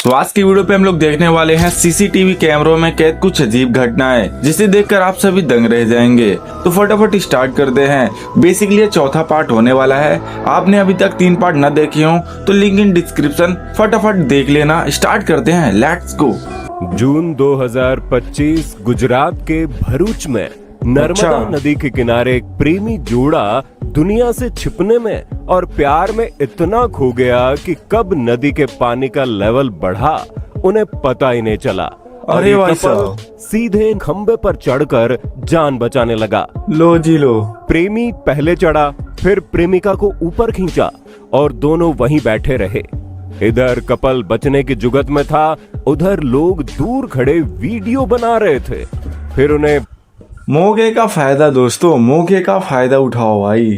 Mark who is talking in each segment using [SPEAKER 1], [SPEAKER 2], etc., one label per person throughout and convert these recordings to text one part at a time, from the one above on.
[SPEAKER 1] तो आज की वीडियो पे हम लोग देखने वाले हैं सीसीटीवी कैमरों में कैद कुछ अजीब घटनाएं, जिसे देखकर आप सभी दंग रह जाएंगे। तो फटाफट स्टार्ट करते हैं। बेसिकली ये चौथा पार्ट होने वाला है। आपने अभी तक 3 पार्ट न देखे हो तो लिंक इन डिस्क्रिप्शन, फटाफट देख लेना। स्टार्ट करते हैं, लेट्स गो।
[SPEAKER 2] जून 2025 गुजरात के भरूच में नर्मदा नदी के किनारे एक प्रेमी जोड़ा दुनिया से छिपने में और प्यार में इतना खो गया कि कब नदी के पानी का लेवल बढ़ा उन्हें पता ही नहीं चला।
[SPEAKER 1] अरे भाई साहब,
[SPEAKER 2] सीधे खंबे पर चढ़कर जान बचाने लगा।
[SPEAKER 1] लो जी लो।
[SPEAKER 2] प्रेमी पहले चढ़ा, फिर प्रेमिका को ऊपर खींचा और दोनों वहीं बैठे रहे। इधर कपल बचने की जुगत में था, उधर लोग दूर खड़े वीडियो बना रहे थे। फिर उन्हें
[SPEAKER 1] मौके का फायदा, दोस्तों मौके का फायदा उठाओ भाई।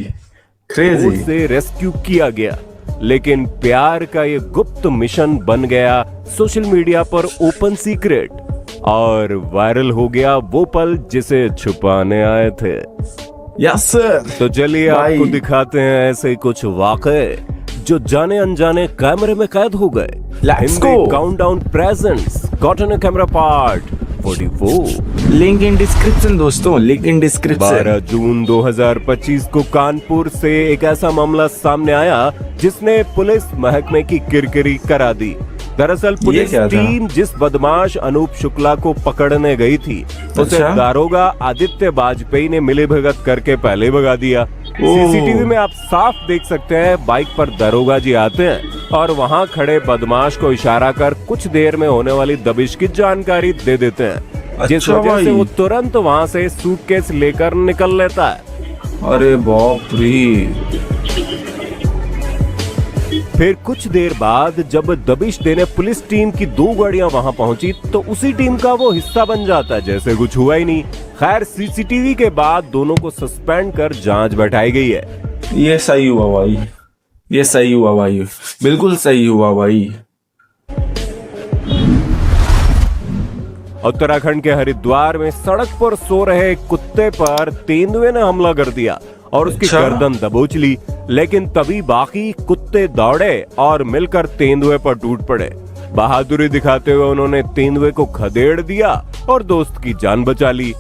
[SPEAKER 1] क्रेजी
[SPEAKER 2] से रेस्क्यू किया गया, लेकिन प्यार का ये गुप्त मिशन बन गया सोशल मीडिया पर ओपन सीक्रेट और वायरल हो गया वो पल जिसे छुपाने आए थे।
[SPEAKER 1] Yes sir.
[SPEAKER 2] तो चलिए आपको दिखाते हैं ऐसे कुछ वाकये जो जाने अनजाने कैमरे में कैद हो गए। Countdown presents got in camera part 44।
[SPEAKER 1] Link in description दोस्तों, लिंक इन डिस्क्रिप्शन।
[SPEAKER 2] 12 जून 2025 को कानपुर से एक ऐसा मामला सामने आया जिसने पुलिस महकमे की किरकिरी करा दी। दरअसल पुलिस टीम जिस बदमाश अनूप शुक्ला को पकड़ने गई थी, उसे दारोगा आदित्य वाजपेयी ने मिलीभगत करके पहले भगा दिया। सीसीटीवी में आप साफ देख सकते हैं, बाइक पर दारोगा जी आते हैं और वहां खड़े बदमाश को इशारा कर कुछ देर में होने वाली दबिश की जानकारी दे देते हैं, जिस वजह से वो तुरंत वहां से सूटकेस लेकर निकल लेता है।
[SPEAKER 1] अरे बाप रे।
[SPEAKER 2] फिर कुछ देर बाद जब दबिश देने पुलिस टीम की 2 गाड़ियां वहां पहुंची तो उसी टीम का वो हिस्सा बन जाता है, जैसे कुछ हुआ ही नहीं। खैर सीसीटीवी के बाद दोनों को सस्पेंड कर जांच बैठाई गई है।
[SPEAKER 1] ये सही हुआ भाई, ये सही हुआ भाई, बिल्कुल सही हुआ भाई।
[SPEAKER 2] उत्तराखंड के हरिद्वार में सड़क पर सो रहे कुत्ते पर तेंदुए ने हमला कर दिया और उसकी गर्दन दबोच ली, लेकिन तभी बाकी कुत्ते दौड़े और मिलकर तेंदुए पर टूट पड़े। बहादुरी दिखाते हुए उन्होंने तेंदुए को खदेड़ दिया और दोस्त की जान बचा ली।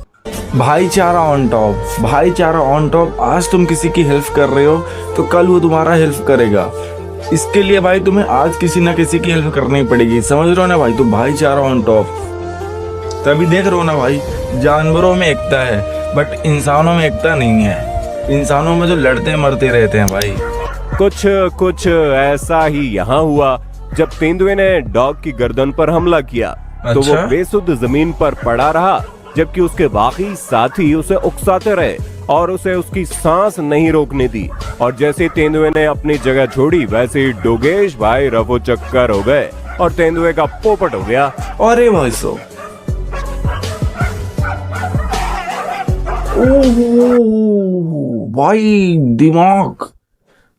[SPEAKER 1] भाईचारा ऑन टॉप, भाईचारा ऑन टॉप। आज तुम किसी की हेल्प कर रहे हो तो कल वो तुम्हारा हेल्प करेगा। इसके लिए भाई तुम्हें आज किसी ना किसी की हेल्प करनी पड़ेगी, समझ रहे हो ना भाई। तो भाईचारा ऑन टॉप। तभी देख रहे हो ना भाई, जानवरों में एकता है बट इंसानों में एकता नहीं है। इंसानों में जो लड़ते मरते रहते हैं भाई।
[SPEAKER 2] कुछ ऐसा ही यहाँ हुआ जब तेंदुए ने डॉग की गर्दन पर हमला किया। तो वो बेसुध जमीन पर पड़ा रहा, जबकि उसके बाकी साथी उसे उकसाते रहे और उसे उसकी सांस नहीं रोकने दी। और जैसे तेंदुए ने अपनी जगह छोड़ी, वैसे ही डोगेश भाई रफो चक्कर हो गए और तेंदुए का पोपट हो गया।
[SPEAKER 1] अरे भाई सो, भाई दिमाग।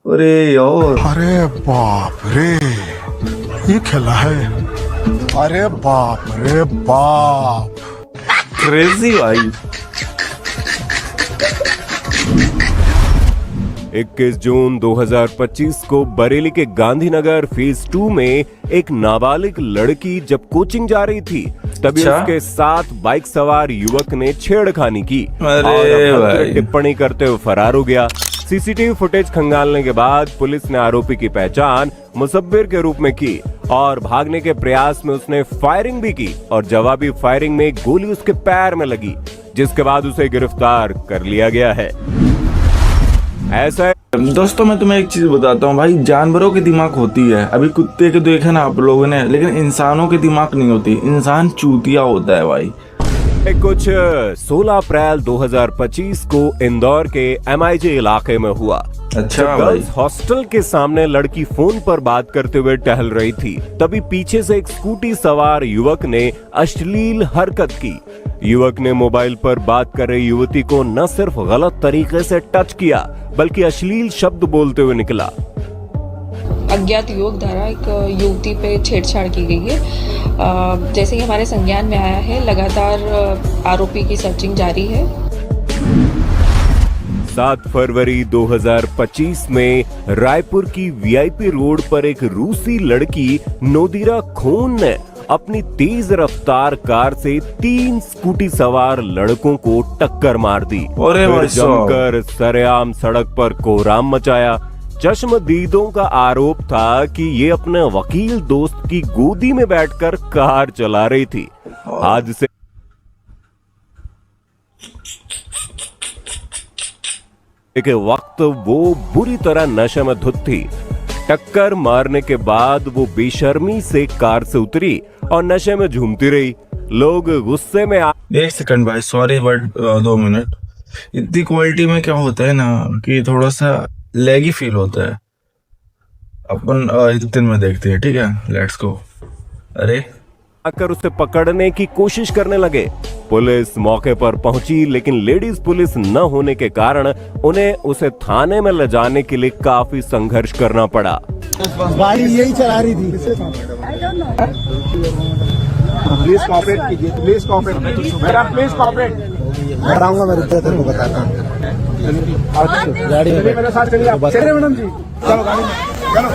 [SPEAKER 1] अरे यार,
[SPEAKER 3] अरे बाप रे, ये खेला है। अरे बाप रे बाप,
[SPEAKER 1] क्रेजी भाई।
[SPEAKER 2] 21 जून 2025 को बरेली के गांधीनगर फेज 2 में एक नाबालिग लड़की जब कोचिंग जा रही थी, तभी उसके साथ बाइक सवार युवक ने छेड़खानी की और टिप्पणी करते हुए फरार हो गया। सीसीटीवी फुटेज खंगालने के बाद पुलिस ने आरोपी की पहचान मुसब्बिर के रूप में की और भागने के प्रयास में उसने फायरिंग भी की और जवाबी फायरिंग में गोली उसके पैर में लगी, जिसके बाद उसे गिरफ्तार कर लिया गया है। ऐसा
[SPEAKER 1] दोस्तों मैं तुम्हें एक चीज बताता हूँ भाई, जानवरों की दिमाग होती है। अभी कुत्ते के देखे ना आप लोगों ने, लेकिन इंसानों की दिमाग नहीं होती। इंसान चूतिया होता है भाई।
[SPEAKER 2] कुछ 16 अप्रैल 2025 को इंदौर के MIJ इलाके में हुआ।
[SPEAKER 1] अच्छा
[SPEAKER 2] गर्ल्स हॉस्टल के सामने लड़की फोन पर बात करते हुए टहल रही थी, तभी पीछे से एक स्कूटी सवार युवक ने अश्लील हरकत की। युवक ने मोबाइल पर बात कर रही युवती को न सिर्फ गलत तरीके से टच किया, बल्कि अश्लील शब्द बोलते हुए निकला।
[SPEAKER 4] अज्ञात युवक द्वारा एक युवती पे छेड़छाड़ की गई है। जैसे ही हमारे संज्ञान में आया है, लगातार आरोपी की सर्चिंग जारी है।
[SPEAKER 2] 7 फरवरी 2025 में रायपुर की वीआईपी रोड पर एक रूसी लड़की नोदिरा खून ने अपनी तेज रफ्तार कार से 3 स्कूटी सवार लड़कों को टक्कर मार दी।
[SPEAKER 1] अरे
[SPEAKER 2] फिर
[SPEAKER 1] भाई साहब।
[SPEAKER 2] जमकर सरेआम सड़क पर कोहराम मचाया। चश्मदीदों का आरोप था कि ये अपने वकील दोस्त की गोदी में बैठकर कार चला रही थी। हादसे के वक्त वो बुरी तरह नशे में धुत थी। टक्कर मारने के बाद वो बेशर्मी से कार से उतरी और नशे में झूमती रही। लोग गुस्से में
[SPEAKER 1] एक सेकंड भाई, सॉरी बट 2 मिनट। इतनी क्वालिटी में क्या होता है ना कि थोड़ा सा लैगी फील होता है। अपन इतने में देखते हैं, ठीक है, लेट्स गो। अरे
[SPEAKER 2] आकर उसे पकड़ने की कोशिश करने लगे। पुलिस मौके पर पहुंची, लेकिन लेडीज पुलिस न होने के कारण उन्हें उसे थाने में ले जाने के लिए काफी संघर्ष करना पड़ा।
[SPEAKER 3] गाड़ी यही चला रही थी। प्लीज कॉपरेट कीजिए, please cooperate, madam please cooperate. बताऊंगा मैं, रुपये तेरे को बताता हूँ। गाड़ी में मेरे साथ चलिए आप। चलिए मैडम जी, चलो गाड़ी में, चलो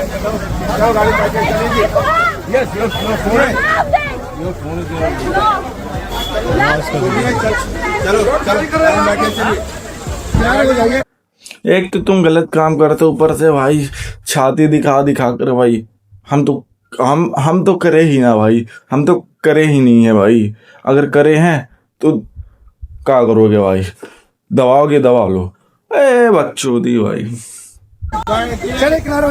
[SPEAKER 3] चलो गाड़ी में बैठे चलिए। यस यस, फोन है, फोन है। चलो चलो बैठे चलिए।
[SPEAKER 1] एक तो तुम गलत काम करते हो, ऊपर से भाई छाती दिखा दिखा कर भाई हम तो करे ही ना भाई, हम तो करे ही नहीं है भाई। अगर करे हैं तो क्या करोगे भाई? दबाओगे दबा लो। ए बच्चों दी भाई।
[SPEAKER 3] चले किनारे,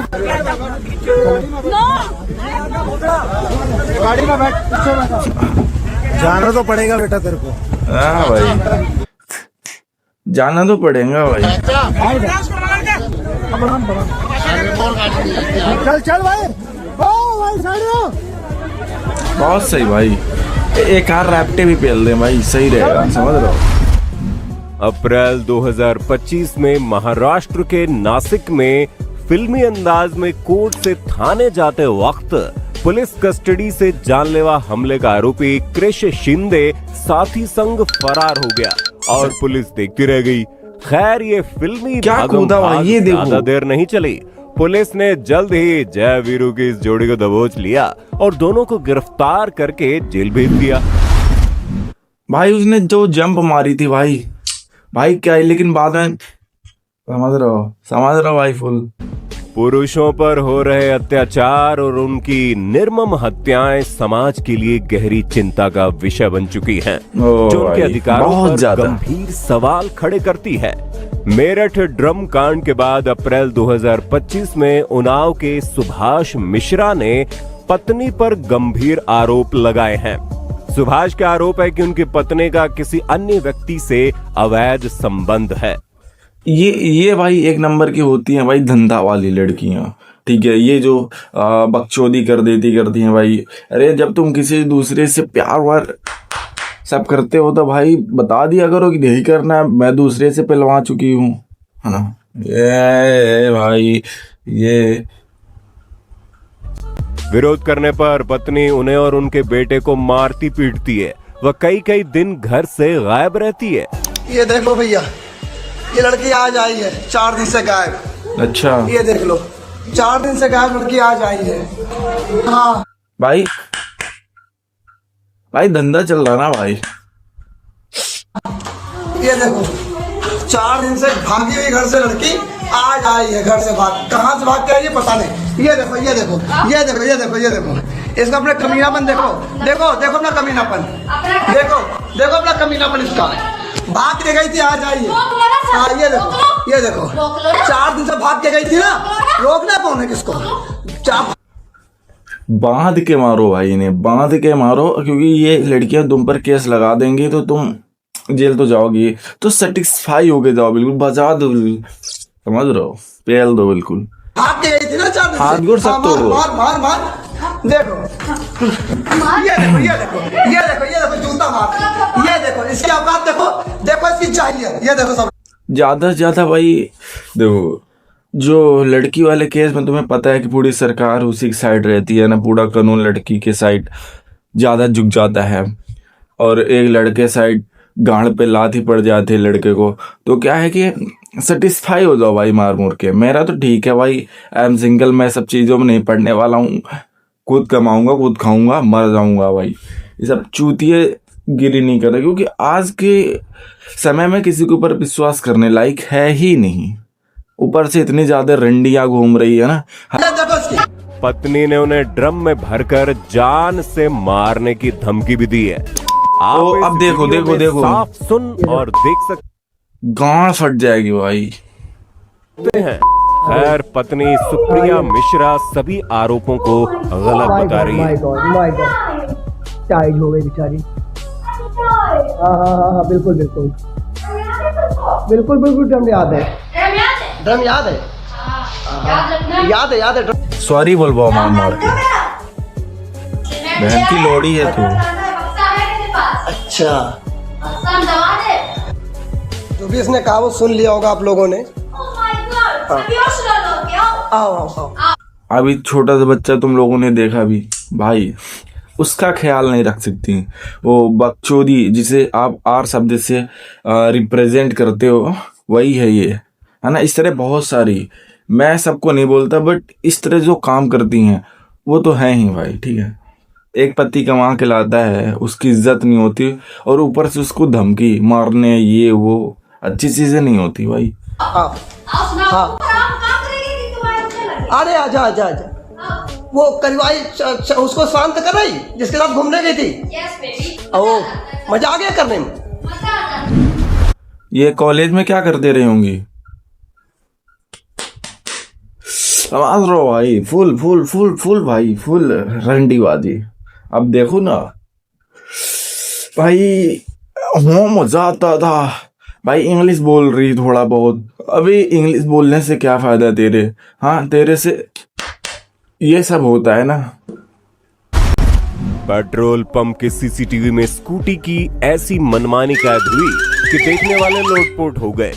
[SPEAKER 3] गाड़ी में बैठ, पीछे बैठा। जाना तो पड़ेगा बेटा तेरे को।
[SPEAKER 1] हाँ भाई, जाना तो पड़ेगा भाई।
[SPEAKER 3] चल चल भाई, ओ भाई साइड हो।
[SPEAKER 1] बहुत सही भाई, एक आर रैप्टे भी पेल दे भाई, सही रहेगा, समझ रहे हो।
[SPEAKER 2] अप्रैल 2025 में महाराष्ट्र के नासिक में फिल्मी अंदाज में कोर्ट से थाने जाते वक्त पुलिस कस्टडी से जानलेवा हमले का आरोपी कृष शिंदे साथी संग फरार हो गया और पुलिस देखती रह गई। खैर, ये फिल्मी
[SPEAKER 1] क्या कूदा भाई, ये देखो।
[SPEAKER 2] ज्यादा देर नहीं चली। पुलिस ने जल्द ही जय वीरू की इस जोड़ी को दबोच लिया और दोनों को गिरफ्तार करके जेल भेज दिया।
[SPEAKER 1] भाई उसने जो जंप मारी थी भाई क्या है, लेकिन बाद में समझ रहा भाई फुल।
[SPEAKER 2] पुरुषों पर हो रहे अत्याचार और उनकी निर्मम हत्याएं समाज के लिए गहरी चिंता का विषय बन चुकी हैं, जो उनके अधिकारों पर गंभीर सवाल खड़े करती है। मेरठ ड्रम कांड के बाद अप्रैल 2025 में उन्नाव के सुभाष मिश्रा ने पत्नी पर गंभीर आरोप लगाए हैं। सुभाष का आरोप है कि उनकी पत्नी का किसी अन्य व्यक्ति से अवैध संबंध है।
[SPEAKER 1] ये भाई एक नंबर की होती हैं भाई, धंधा वाली लड़कियां, ठीक है। ये जो बकचोदी करती हैं भाई। अरे जब तुम किसी दूसरे से प्यार वार सब करते हो तो भाई बता दिया करो कि नहीं करना है, मैं दूसरे से पिलवा चुकी हूँ, है ना। ये भाई ये
[SPEAKER 2] विरोध करने पर पत्नी उन्हें और उनके बेटे को मारती पीटती है। वह कई दिन घर से गायब रहती है।
[SPEAKER 5] ये देखो भैया, ये लड़की आज आई है 4 दिन से गायब।
[SPEAKER 1] अच्छा,
[SPEAKER 5] ये देख लो, 4 दिन से गायब लड़की आज आई है। हाँ
[SPEAKER 1] भाई धंधा चल रहा ना भाई।
[SPEAKER 5] ये देखो, 4 दिन से भागी हुई घर से लड़की आज आई है, घर से भाग। कहाँ से भाग के आई है पता नहीं। ये देखो ये देखो ये देखो ये देखो ये देखो, इसका अपना कमीनापन देखो, देखो देखो अपना कमीनापन, देखो देखो अपना कमीनापन इसका। भाग के गई थी, आज आई है। हाँ ये देखो 4 दिन से भाग के गई थी ना, रोकना कौन है किसको?
[SPEAKER 1] बांध के मारो भाई, इन्हें बांध के मारो, क्योंकि ये लड़कियां तुम पर केस लगा देंगी तो तुम जेल तो जाओगी, तो सेटिस्फाई हो गए जाओ, बिल्कुल बजा दो, समझ रहे हो, पेल दो बिल्कुल।
[SPEAKER 5] भाग के गई थी ना 4 दिन से।
[SPEAKER 1] हाथ गोड़ सब तोड़ो।
[SPEAKER 5] मार देखो, ये देखो ये देखो ये देखो ये देखो जूता मार, ये देखो इसकी औकात देखो, देखो इसकी चाहिए, ये देखो सब।
[SPEAKER 1] ज्यादा से ज्यादा भाई देखो, जो लड़की वाले केस में तुम्हें पता है कि पूरी सरकार उसी की साइड रहती है ना, पूरा कानून लड़की के साइड ज्यादा झुक जाता है, और एक लड़के साइड गांड पे लात ही पड़ जाती है लड़के को। तो क्या है कि सेटिस्फाई हो जाओ भाई मार मुर के। मेरा तो ठीक है भाई, आई एम सिंगल, मैं सब चीज़ों में नहीं पड़ने वाला हूँ। खुद कमाऊंगा, खुद खाऊंगा, मर जाऊंगा भाई। ये सब चूतिए गिरी नहीं कर रहे, क्योंकि आज के समय में किसी के ऊपर विश्वास करने लायक है ही नहीं। ऊपर से इतनी ज्यादा रंडियां घूम रही है ना।
[SPEAKER 5] ये देखो इसकी
[SPEAKER 2] पत्नी ने उन्हें ड्रम में भरकर जान से मारने की धमकी भी दी है। आप
[SPEAKER 1] अब
[SPEAKER 2] इस
[SPEAKER 1] देखो,
[SPEAKER 2] वीडियो
[SPEAKER 1] देखो,
[SPEAKER 2] में
[SPEAKER 1] देखो।
[SPEAKER 2] साफ सुन और देख सकते
[SPEAKER 1] गांड फट जाएगी भाई।
[SPEAKER 2] हैं। खैर, पत्नी सुप्रिया मिश्रा सभी आरोपों को गलत बता रही है।
[SPEAKER 6] माय गॉड टाइड हो गई बेचारी। हाँ बिल्कुल बिल्कुल बिल्कुल बिल्कुल ड्रम याद है।
[SPEAKER 5] ड्रम याद है? याद है ड्रम।
[SPEAKER 1] सॉरी बोल बो मार मार के, बहन की लोड़ी है तू।
[SPEAKER 5] अच्छा, जो भी इसने कहा वो सुन लिया होगा आप लोगों ने। आओ आओ आओ।
[SPEAKER 1] अभी छोटा सा बच्चा तुम लोगों ने देखा भी भाई, उसका ख्याल नहीं रख सकती वो बकचोदी जिसे आप आर शब्द से रिप्रेजेंट करते हो, वही है ये, है ना। इस तरह बहुत सारी, मैं सबको नहीं बोलता, बट इस तरह जो काम करती हैं वो तो है ही भाई, ठीक है। एक पति कमा के लाता है, उसकी इज्जत नहीं होती, और ऊपर से उसको धमकी मारने, ये वो अच्छी चीजें नहीं होती भाई।
[SPEAKER 5] हाँ अरे आजा आजा आजा। वो करवाई उसको शांत कराई जिसके साथ घूमने गई थी। ओ मजा आ गया करने में।
[SPEAKER 1] ये कॉलेज में क्या करते रही होंगी? समझ रहो भाई, फुल फुल फुल फुल भाई, फुल रंडीबाजी। अब देखो ना भाई, हो मजा आता था भाई। इंग्लिश बोल रही थोड़ा बहुत, अभी इंग्लिश बोलने से क्या फायदा तेरे? हाँ, तेरे से ये सब होता है ना।
[SPEAKER 2] पेट्रोल पंप के सीसीटीवी में स्कूटी की ऐसी मनमानी कैद हुई कि देखने वाले लोटपोट हो गए।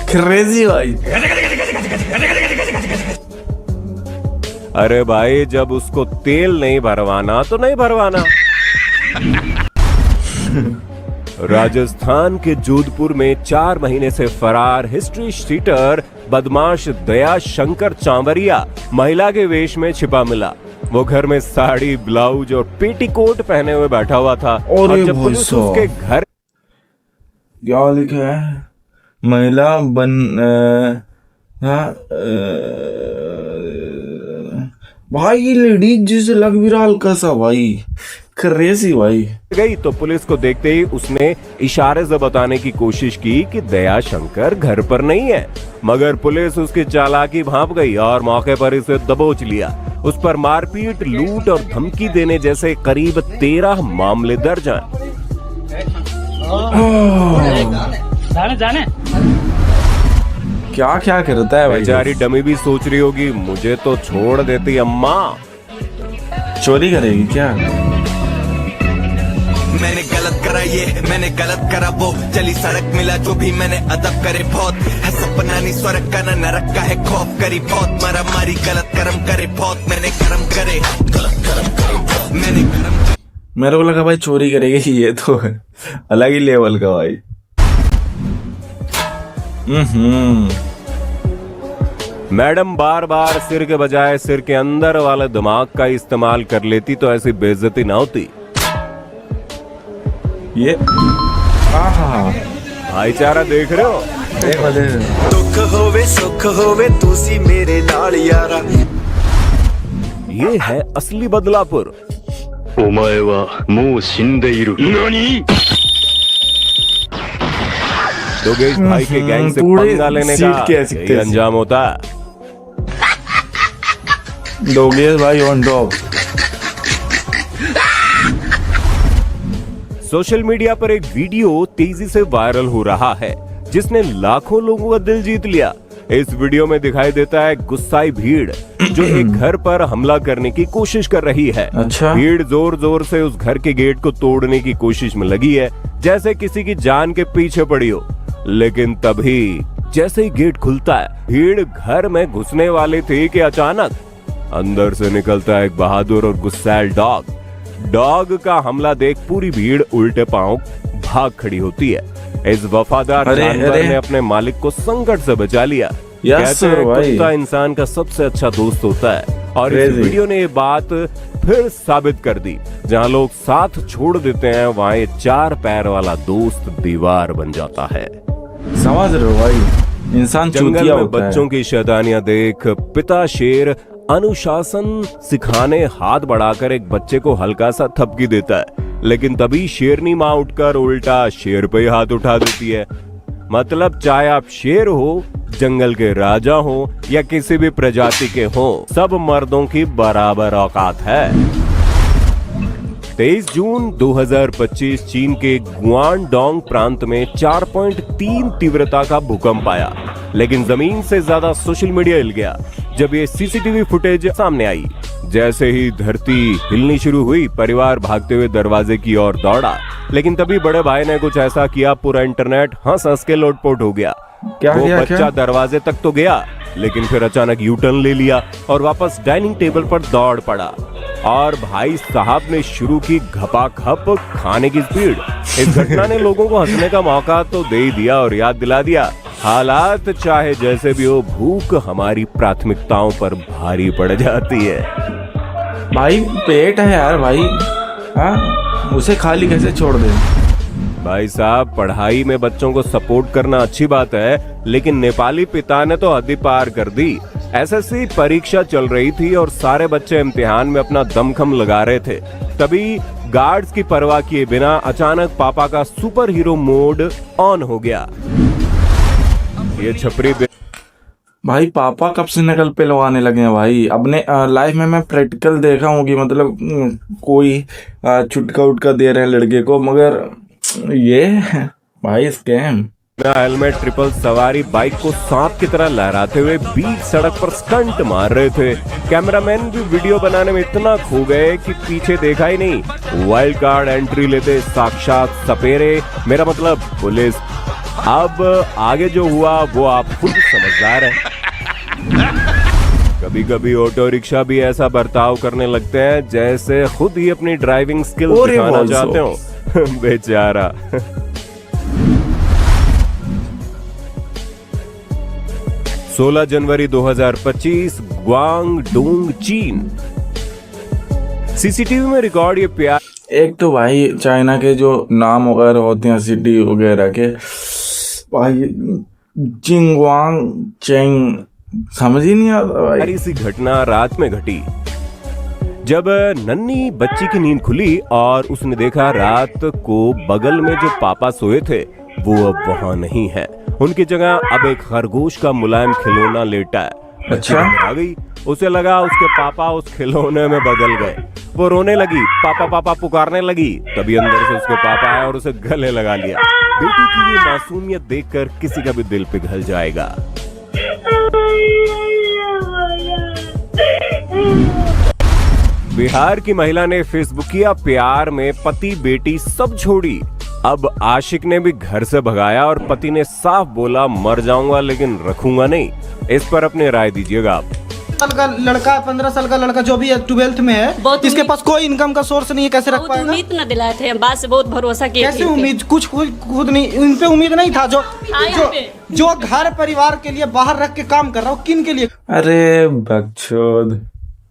[SPEAKER 1] क्रेजी भाई।
[SPEAKER 2] अरे भाई, जब उसको तेल नहीं भरवाना तो नहीं भरवाना। राजस्थान के जोधपुर में 4 महीने से फरार हिस्ट्री शीटर बदमाश दया शंकर चांवरिया महिला के वेश में छिपा मिला। वो घर में साड़ी, ब्लाउज और पेटीकोट पहने हुए बैठा हुआ था। और जब पुलिस उसके घर,
[SPEAKER 1] क्या लिखा है? महिला भाई, ये लेडीज जैसे लग भी रहा हल्का सा भाई, क्रेजी भाई।
[SPEAKER 2] गई तो पुलिस को देखते ही उसने इशारे से बताने की कोशिश की कि दया शंकर घर पर नहीं है, मगर पुलिस उसकी चालाकी भांप गई और मौके पर इसे दबोच लिया। उस पर मारपीट, लूट और धमकी देने जैसे करीब 13 मामले दर्ज हैं।
[SPEAKER 7] जाने
[SPEAKER 1] क्या क्या करता है भाई?
[SPEAKER 2] बेचारी डमी भी सोच रही होगी, मुझे तो छोड़ देती अम्मा।
[SPEAKER 1] चोरी करेगी क्या?
[SPEAKER 8] मैंने गलत करा ये, मैंने गलत करा वो, चली सड़क मिला जो भी मैंने अदब करे बहुत, है सपना नहीं स्वर्ग का ना नरक का है खौफ, करी बहुत मारा मारी, गलत कर्म करे बहुत, मैंने कर्म करे, गलत कर्म करे बहुत, मैंने कर्म।
[SPEAKER 1] मेरे को लगा भाई चोरी करेगी, ये तो अलग ही लेवल का भाई।
[SPEAKER 2] मैडम बार बार सिर के बजाय सिर के अंदर वाले दिमाग का इस्तेमाल कर लेती तो ऐसी बेइज्जती ना होती।
[SPEAKER 1] ये
[SPEAKER 2] भाईचारा देख रहे हो?
[SPEAKER 1] देखो देखो।
[SPEAKER 8] दुख होवे सुख होवे तुसी मेरे नाल यारा।
[SPEAKER 2] ये है असली बदलापुर।
[SPEAKER 9] お前はもう死んでいる。何?
[SPEAKER 2] योगेश भाई के गैंग से
[SPEAKER 1] पूरे
[SPEAKER 2] पंगा लेने
[SPEAKER 1] सीट
[SPEAKER 2] का
[SPEAKER 1] के ऐसे
[SPEAKER 2] यही अंजाम होता है।
[SPEAKER 1] योगेश भाई ऑन टॉप।
[SPEAKER 2] सोशल मीडिया पर एक वीडियो तेजी से वायरल हो रहा है जिसने लाखों लोगों का दिल जीत लिया। इस वीडियो में दिखाई देता है गुस्साई भीड़ जो एक घर पर हमला करने की कोशिश कर रही है।
[SPEAKER 1] अच्छा।
[SPEAKER 2] भीड़ जोर जोर से उस घर के गेट को तोड़ने की कोशिश में लगी है, जैसे किसी की जान के पीछे पड़ी हो। लेकिन तभी जैसे ही गेट खुलता है, भीड़ घर में घुसने वाले थे कि अचानक अंदर से निकलता है एक बहादुर और गुस्सैल डॉग। डॉग का हमला देख पूरी भीड़ उल्टे पांव भाग खड़ी होती है। इस वफादार जानवर ने अपने मालिक को संकट से बचा लिया। कहते हैं कुत्ता इंसान का सबसे अच्छा दोस्त होता है, और इस वीडियो ने ये बात फिर साबित कर दी। जहां लोग साथ छोड़ देते हैं, वहां ये 4 पैर वाला दोस्त दीवार बन जाता है।
[SPEAKER 1] समझ रहे हो भाई, इंसान
[SPEAKER 2] जंगल में बच्चों की शैतानियां देख पिता शेर अनुशासन सिखाने हाथ बढ़ाकर एक बच्चे को हल्का सा थपकी देता है, लेकिन तभी शेरनी माँ उठकर उल्टा शेर पे हाथ उठा देती है। मतलब चाहे आप शेर हो, जंगल के राजा हो या किसी भी प्रजाति के हो, सब मर्दों की बराबर औकात है। 23 जून 2025 चीन के गुआंगडोंग प्रांत में 4.3 तीव्रता का भूकंप आया, लेकिन जमीन से ज्यादा सोशल मीडिया हिल गया जब ये सीसीटीवी फुटेज सामने आई। जैसे ही धरती हिलनी शुरू हुई, परिवार भागते हुए दरवाजे की ओर दौड़ा, लेकिन तभी बड़े भाई ने कुछ ऐसा किया, पूरा इंटरनेट हंस हंस के लोटपोट हो गया। वो बच्चा दरवाजे तक तो गया, लेकिन फिर अचानक यू टर्न ले लिया और वापस डाइनिंग टेबल पर दौड़ पड़ा। और भाई साहब ने शुरू की घपाघप खाने की स्पीड। इस घटना ने लोगों को हंसने का मौका तो दे ही दिया और याद दिला दिया, हालात चाहे जैसे भी हो, भूख हमारी प्राथमिकताओं पर भारी पड़ जाती है।
[SPEAKER 1] भाई पेट है यार भाई, हाँ उसे खाली कैसे छोड़ दे।
[SPEAKER 2] भाई साहब, पढ़ाई में बच्चों को सपोर्ट करना अच्छी बात है, लेकिन नेपाली पिता ने तो हद ही पार कर दी। एसएससी परीक्षा चल रही थी और सारे बच्चे इम्तिहान में अपना दमखम लगा रहे थे। तभी गार्ड्स की परवाह किए बिना अचानक पापा का सुपर हीरो मोड ऑन हो गया। ये छपरी
[SPEAKER 1] भाई पापा कब से नकल पे लगाने लगे हैं भाई। अपने लाइफ में मैं प्रैक्टिकल देखा हूँ कि मतलब कोई चुटका उटका दे रहे हैं लड़के को, मगर ये भाई स्कैम।
[SPEAKER 2] हेलमेट ट्रिपल सवारी बाइक को सांप की तरह लहराते हुए बीच सड़क पर स्टंट मार रहे थे। कैमरामैन भी वीडियो बनाने में इतना खो गए कि पीछे देखा ही नहीं। वाइल्ड कार्ड एंट्री लेते साक्षात सपेरे, मेरा मतलब पुलिस। अब आगे जो हुआ वो आप खुद समझदार हैं। कभी कभी ऑटो रिक्शा भी ऐसा बर्ताव करने लगते हैं जैसे खुद ही अपनी ड्राइविंग स्किल दिखाना चाहते हो। बेचारा। सोलह जनवरी 2025 ग्वांगडोंग चीन। सीसीटीवी में रिकॉर्ड ये प्यार।
[SPEAKER 1] एक तो भाई चाइना के जो नाम वगैरह होते हैं सिटी वगैरह के, भाई जिंगवांग चेंग समझ ही नहीं आता भाई।
[SPEAKER 2] इसी घटना रात में घटी जब नन्ही बच्ची की नींद खुली और उसने देखा रात को बगल में जो पापा सोए थे वो अब वहां नहीं है। उनकी जगह अब एक खरगोश का मुलायम खिलौना लेटा है।
[SPEAKER 1] अच्छा।
[SPEAKER 2] आ गई, उसे लगा उसके पापा उस खिलौने में बदल गए। वो रोने लगी, पापा पापा पुकारने लगी। तभी अंदर से उसके पापा आए और उसे गले लगा लिया। बेटी की ये मासूमियत देखकर किसी का भी दिल पिघल जाएगा। बिहार की महिला ने फेसबुक किया प्यार में पति बेटी सब छोड़ी। अब आशिक ने भी घर से भगाया और पति ने साफ बोला, मर जाऊंगा लेकिन रखूंगा नहीं। इस पर अपनी राय दीजिएगा आप।
[SPEAKER 5] साल का लड़का, 15 साल का लड़का जो भी 12th में है, इसके पास कोई इनकम का सोर्स नहीं है, कैसे रख पाएगा?
[SPEAKER 10] उम्मीद न दिलाए थे, बात से बहुत भरोसा किया।
[SPEAKER 5] कैसे उम्मीद? कुछ खुद नहीं, इन पे उम्मीद नहीं था। जो घर परिवार के लिए बाहर रख के काम कर रहा हूँ, किन के लिए?
[SPEAKER 1] अरे बकचोद,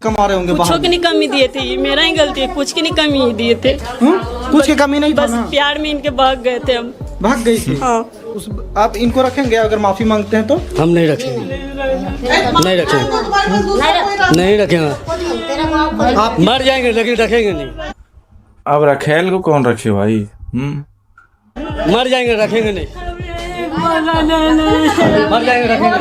[SPEAKER 5] कमा रहे होंगे
[SPEAKER 10] कुछ की नहीं कमी दिए थे, मेरा ही गलती है, कुछ की नहीं कमी दिए थे।
[SPEAKER 5] कुछ की कमी नहीं,
[SPEAKER 10] बस प्यार में इनके भाग गए थे। हम
[SPEAKER 5] भाग गई थी।
[SPEAKER 10] हाँ।
[SPEAKER 5] आप इनको रखेंगे अगर माफी मांगते हैं तो?
[SPEAKER 7] हम नहीं रखेंगे, नहीं रखेंगे, नहीं रखेंगे। आप मर जाएंगे लेकिन रखेंगे नहीं।
[SPEAKER 1] अब रखेल को कौन रखे भाई?
[SPEAKER 7] मर जाएंगे, रखेंगे नहीं। मर जाएंगे, रखेंगे।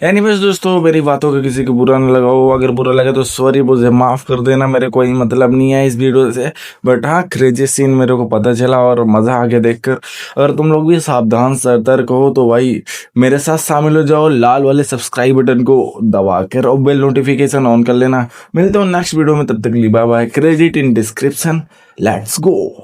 [SPEAKER 1] एनीवेज दोस्तों, मेरी बातों का किसी को बुरा न लगा हो, अगर बुरा लगा तो सॉरी, मुझे माफ़ कर देना। मेरे कोई मतलब नहीं है इस वीडियो से, बट हाँ क्रेजी सीन मेरे को पता चला और मज़ा आ गया देखकर। अगर तुम लोग भी सावधान सतर्क हो तो भाई मेरे साथ शामिल हो जाओ, लाल वाले सब्सक्राइब बटन को दबा कर और बेल नोटिफिकेशन ऑन कर लेना। मिलते हो नेक्स्ट वीडियो में, तब तक bye bye. Credit in description. Let's go.